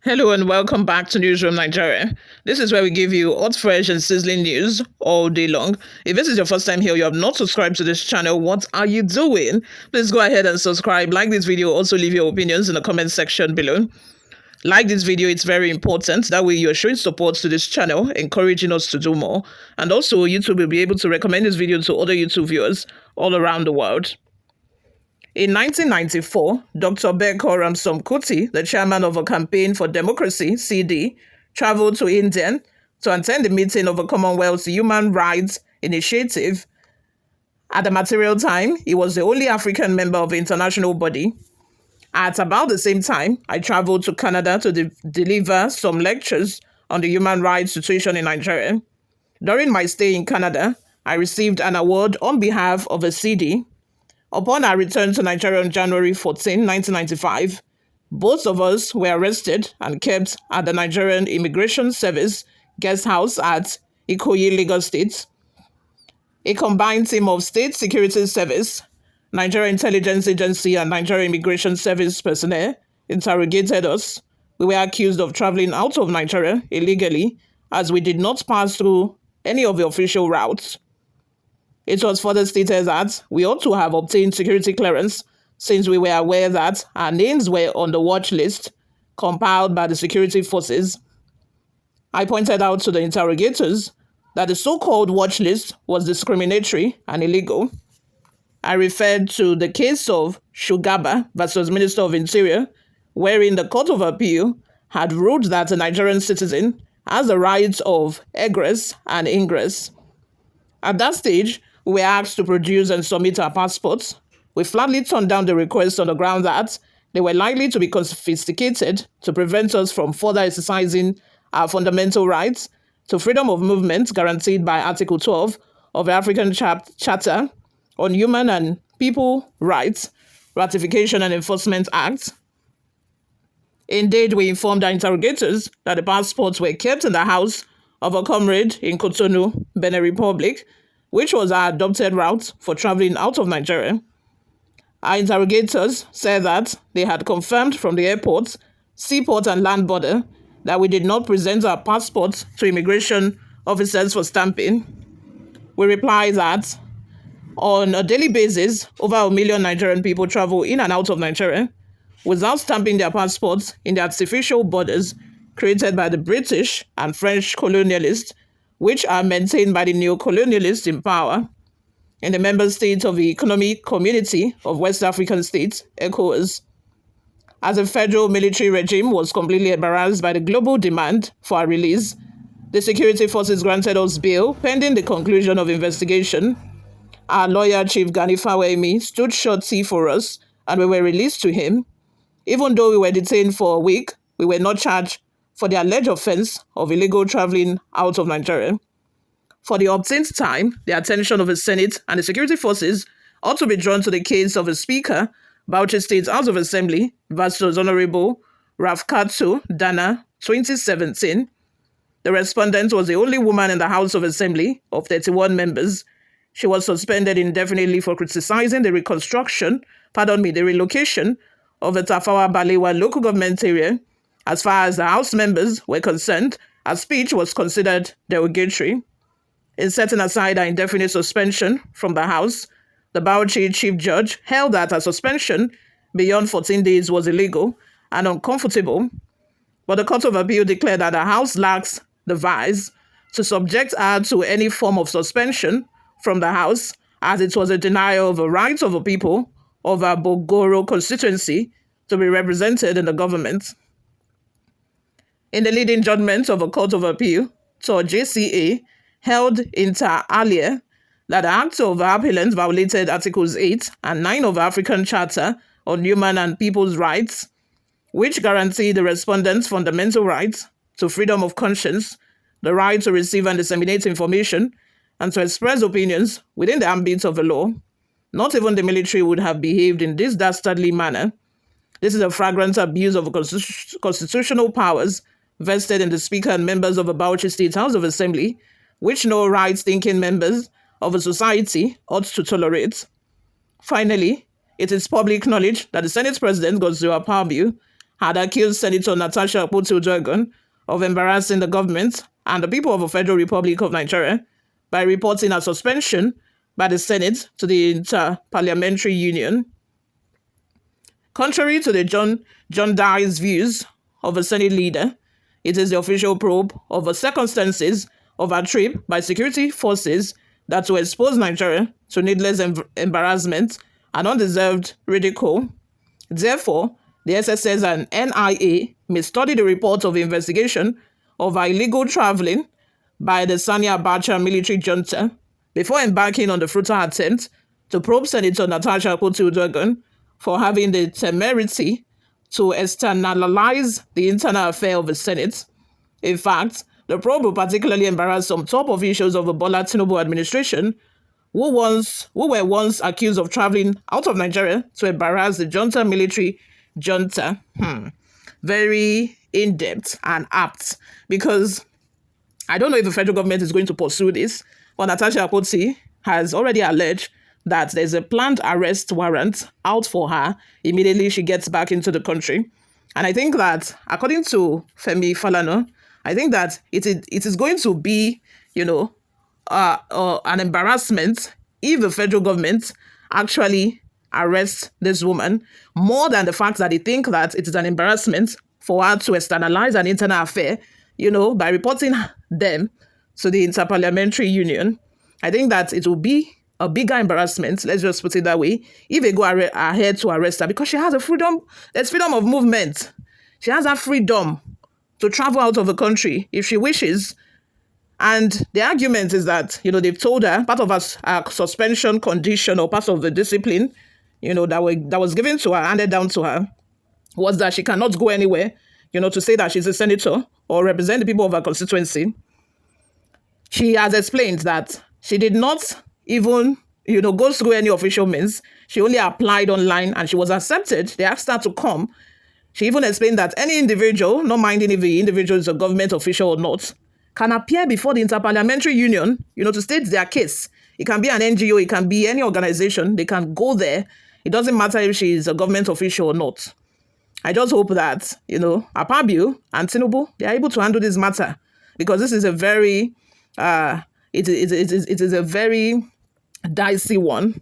Hello and welcome back to Newsroom Nigeria. This is where we give you hot, fresh, and sizzling news all day long. If this is your first time here, you have not subscribed to this channel, what are you doing? Please go ahead and subscribe, like this video, also leave your opinions in the comment section below. Like this video, it's very important. That way you're showing support to this channel, encouraging us to do more. And also, YouTube will be able to recommend this video to other YouTube viewers all around the world. In 1994, Dr. Beko Ramsom Kuti, the chairman of a Campaign for Democracy, CD, traveled to India to attend the meeting of a Commonwealth Human Rights Initiative. At the material time, he was the only African member of the international body. At about the same time, I traveled to Canada to deliver some lectures on the human rights situation in Nigeria. During my stay in Canada, I received an award on behalf of a CD. Upon our return to Nigeria on January 14, 1995, both of us were arrested and kept at the Nigerian Immigration Service guest house at Ikoyi, Lagos State. A combined team of State Security Service, Nigeria Intelligence Agency, and Nigeria Immigration Service personnel interrogated us. We were accused of traveling out of Nigeria illegally as we did not pass through any of the official routes. It was further stated that we ought to have obtained security clearance since we were aware that our names were on the watch list compiled by the security forces. I pointed out to the interrogators that the so-called watch list was discriminatory and illegal. I referred to the case of Shugaba versus Minister of Interior, wherein the Court of Appeal had ruled that a Nigerian citizen has the rights of egress and ingress. At that stage, we were asked to produce and submit our passports. We flatly turned down the request on the ground that they were likely to be confiscated to prevent us from further exercising our fundamental rights to freedom of movement guaranteed by Article 12 of the African Charter on Human and People Rights, Ratification and Enforcement Act. Indeed, we informed our interrogators that the passports were kept in the house of a comrade in Cotonou, Benin Republic, which was our adopted route for traveling out of Nigeria. Our interrogators said that they had confirmed from the airport, seaport, and land border that we did not present our passports to immigration officers for stamping. We replied that on a daily basis, over 1 million Nigerian people travel in and out of Nigeria without stamping their passports in the artificial borders created by the British and French colonialists, which are maintained by the neo-colonialists in power in the member states of the Economic Community of West African States, ECOWAS. As the federal military regime was completely embarrassed by the global demand for our release, the security forces granted us bail pending the conclusion of investigation. Our lawyer, Chief Gani Fawemi, stood surety for us and we were released to him. Even though we were detained for a week, we were not charged for the alleged offense of illegal traveling out of Nigeria. For the obtained time, the attention of the Senate and the security forces ought to be drawn to the case of a Speaker, Bauchi State House of Assembly versus Honorable Rafkatu Dana, 2017. The respondent was the only woman in the House of Assembly of 31 members. She was suspended indefinitely for criticizing the relocation of the Tafawa Balewa local government area. As far as the House members were concerned, her speech was considered derogatory. In setting aside her indefinite suspension from the House, the Bauchi Chief Judge held that her suspension beyond 14 days was illegal and uncomfortable, but the Court of Appeal declared that the House lacks the vice to subject her to any form of suspension from the House, as it was a denial of the rights of the people of her Bogoro constituency to be represented in the government. In the leading judgment of a Court of Appeal, JCA held inter alia that the act of appellant violated Articles 8 and 9 of the African Charter on Human and People's Rights, which guarantee the respondent's fundamental rights to freedom of conscience, the right to receive and disseminate information, and to express opinions within the ambit of the law. Not even the military would have behaved in this dastardly manner. This is a flagrant abuse of constitutional powers vested in the Speaker and members of the Bauchi State House of Assembly, which no right-thinking members of a society ought to tolerate. Finally, it is public knowledge that the Senate President Godswill Akpabio had accused Senator Natasha Akpoti-Uduaghan of embarrassing the government and the people of the Federal Republic of Nigeria by reporting a suspension by the Senate to the Inter-Parliamentary Union. Contrary to the John Dye's views of a Senate leader, it is the official probe of the circumstances of her trip by security forces that will expose Nigeria to needless embarrassment and undeserved ridicule. Therefore, the SSS and NIA may study the report of investigation of illegal traveling by the Sani Abacha military junta before embarking on the futile attempt to probe Senator Natasha Akpoti-Uduaghan for having the temerity to externalize the internal affair of the Senate. In fact, the probe will particularly embarrass some top officials of the Bola Tinubu administration who were once accused of traveling out of Nigeria to embarrass the junta military junta. Very in-depth and apt, because I don't know if the federal government is going to pursue this, but Natasha Akpoti has already alleged that there's a planned arrest warrant out for her immediately she gets back into the country. And I think that, according to Femi Falana, I think that it is going to be, an embarrassment if the federal government actually arrests this woman, more than the fact that they think that it is an embarrassment for her to externalize an internal affair, by reporting them to the Inter-Parliamentary Union. I think that it will be a bigger embarrassment, let's just put it that way, if they go ahead to arrest her, because she has there's freedom of movement. She has that freedom to travel out of the country if she wishes. And the argument is that, they've told her part of her suspension condition or part of the discipline, that was given to her, handed down to her, was that she cannot go anywhere, to say that she's a senator or represent the people of her constituency. She has explained that she did not even, go through any official means. She only applied online and she was accepted. They asked her to come. She even explained that any individual, not minding if the individual is a government official or not, can appear before the Inter-Parliamentary Union, to state their case. It can be an NGO, it can be any organization. They can go there. It doesn't matter if she is a government official or not. I just hope that, Akpabio and Tinubu, they are able to handle this matter, because this is a very, it is a very dicey one.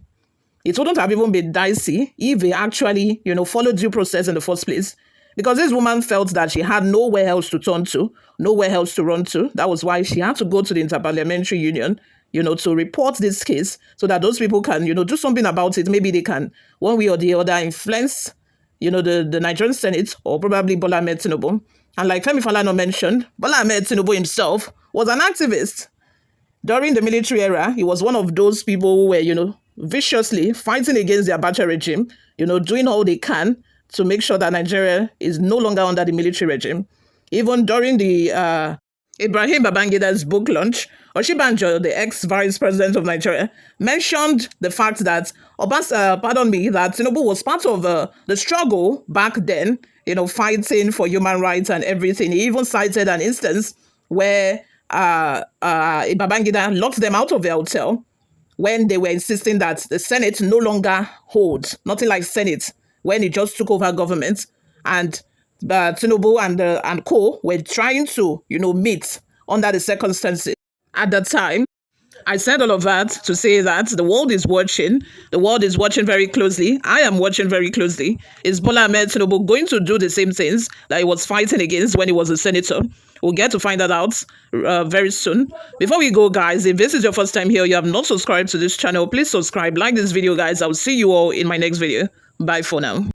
It wouldn't have even been dicey if they actually, followed due process in the first place, because this woman felt that she had nowhere else to turn to, nowhere else to run to. That was why she had to go to the Inter-Parliamentary Union, to report this case, so that those people can, do something about it. Maybe they can, one way or the other, influence, the Nigerian Senate, or probably Bola Ahmed Tinubu. And like Femi Falana mentioned, Bola Ahmed Tinubu himself was an activist. During the military era, he was one of those people who were, viciously fighting against the Abacha regime, doing all they can to make sure that Nigeria is no longer under the military regime. Even during the Ibrahim Babangida's book launch, Oshibanjo, the ex-vice president of Nigeria, mentioned the fact that that Tinubu was part of the struggle back then, fighting for human rights and everything. He even cited an instance where Babangida locked them out of their hotel when they were insisting that the Senate no longer holds, nothing like Senate, when he just took over government, and Tinubu and co were trying to, meet under the circumstances at that time. I said all of that to say that the world is watching. The world is watching very closely. I am watching very closely. Is Bola Ahmed Tinubu going to do the same things that he was fighting against when he was a senator? We'll get to find that out very soon. Before we go, guys, if this is your first time here, you have not subscribed to this channel, please subscribe, like this video, guys. I'll see you all in my next video. Bye for now.